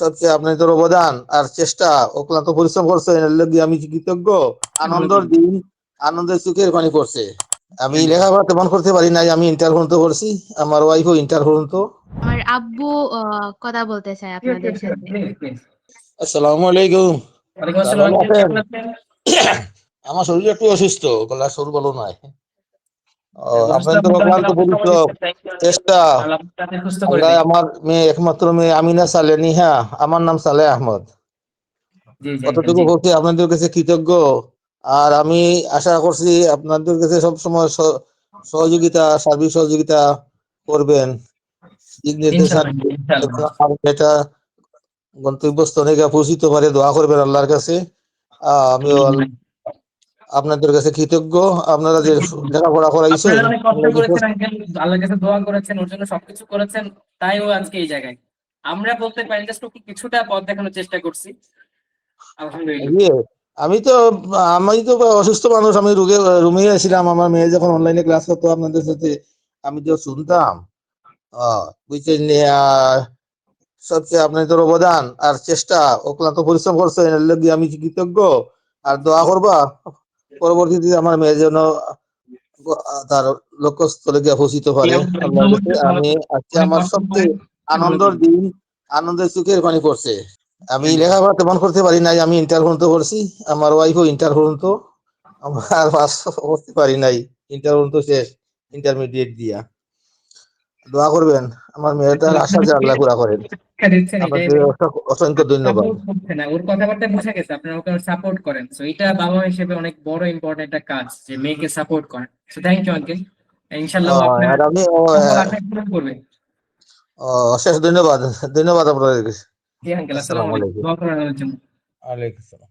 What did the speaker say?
সবচেয়ে আপনাদের অবদান আর চেষ্টা অক্লান্ত পরিশ্রম করছেন, এর লাগি আমি কৃতজ্ঞ। আনন্দের দিন, আনন্দের চোখের পানি পড়ছে। আমি লেখাপড়া তেমন করতে পারি নাই, আমি ইন্টার পর্যন্ত করছি, আমার ওয়াইফও ইন্টার পর্যন্ত। আমার আব্বু কথা বলতে চায় আপনাদের সাথে। আসসালামু আলাইকুম। ওয়ালাইকুম স্যার, আসসালাম, ভালো আছেন? কেমন আছেন? আমার শরীর একটু অসুস্থ, গলা সুর ভালো নাই। অসুস্থ আপনাদের আল্লাহ অক্লান্ত পরিশ্রম, চেষ্টা, আপনাকে সুস্থ করে আল্লাহ দিক। আমার মেয়ে, একমাত্র মেয়ে আমিনা সালে নিহা, আমার নাম সালেহ আহমদ। জি জি আঙ্কেল, কতটুকু জি। করছি আপনাদের কাছে কৃতজ্ঞ। আর আমি আশা করছি আপনাদের কাছে সবসময় সহযোগিতা, সার্বিক সহযোগিতা করবেন, দিক নির্দেশনা ইনশাআল্লাহ ইনশাআল্লাহ। এটা গন্তব্যস্থলে গিয়ে পৌঁছিতে পারে, দোয়া করবেন আল্লাহর কাছে। আমিও আপনাদের কাছে কৃতজ্ঞ। আপনারা যে লেখাপড়া করাইছেন, আপনারা অনেক কষ্ট করেছেন আঙ্কেল, আল্লাহর কাছে দোয়া করেছেন, ওর জন্য সবকিছু করেছেন, তাই ও আজকে এই জায়গায়। আমরা বলতে পারি জাস্ট ওকে কিছুটা পথ দেখানোর চেষ্টা করছি, আলহামদুলিল্লাহ। ইয়ে, আমি তো আমি তো অসুস্থ মানুষ, আমি রুমে ছিলাম। আমার মেয়ে যখন অনলাইনে ক্লাস করতো আপনাদের সাথে, আমি তো শুনতাম। বুঝছেন, সবচেয়ে আপনাদের অবদান আর চেষ্টা অক্লান্ত পরিশ্রম করছেন, এর লাগি আমি কৃতজ্ঞ। আর দোয়া করবা পরবর্তীতে আমার মেয়ে যেন তার লক্ষ্যস্থলে গিয়ে পৌঁছিতে জি, পারে আলহামদুলিল্লাহ, আল্লাহর কাছে। অবশ্যই ভালো আমি থাকবেন। আজকে অনেক আমার কষ্ট সবচেয়ে করেন, ভালো আনন্দের থাকবেন। দিন, আনন্দের চোখের পানি পড়ছে। আমি লেখাপড়া তেমন করতে পারি নাই, আমি ইন্টার পর্যন্ত করছি, আমার ওয়াইফও ইন্টার পর্যন্ত। আমার পাস করতে পারি নাই, ইন্টার পর্যন্ত শেষ, ইন্টারমিডিয়েট দিয়া। দোয়া করবেন আমার মেয়েটার আশা যে আল্লাহ পুরা করেন। শিক্ষা দিচ্ছেন, এটাই আপনাদের অসংখ্য ধন্যবাদ। সাপোর্ট করছে না, ওর কথাবার্তা বোঝা গেছে আপনারা ওকে সাপোর্ট করেন, সো এটা বাবা হিসেবে অনেক বড় ইম্পর্টেন্ট একটা কাজ যে মেয়েকে সাপোর্ট করেন। সো থ্যাংক ইউ আঙ্কেল, ইনশাআল্লাহ ও আপনার আর আমি সকল আশা পূরণ করবে। অশেষ ধন্যবাদ, ধন্যবাদ আপনাদের। জি আঙ্কেল, আসসালামু আসসালামু আলাইকুম, আলাইকুম। দোয়া করেন আমার জন্য। ওয়ালাইকুম আসসালাম।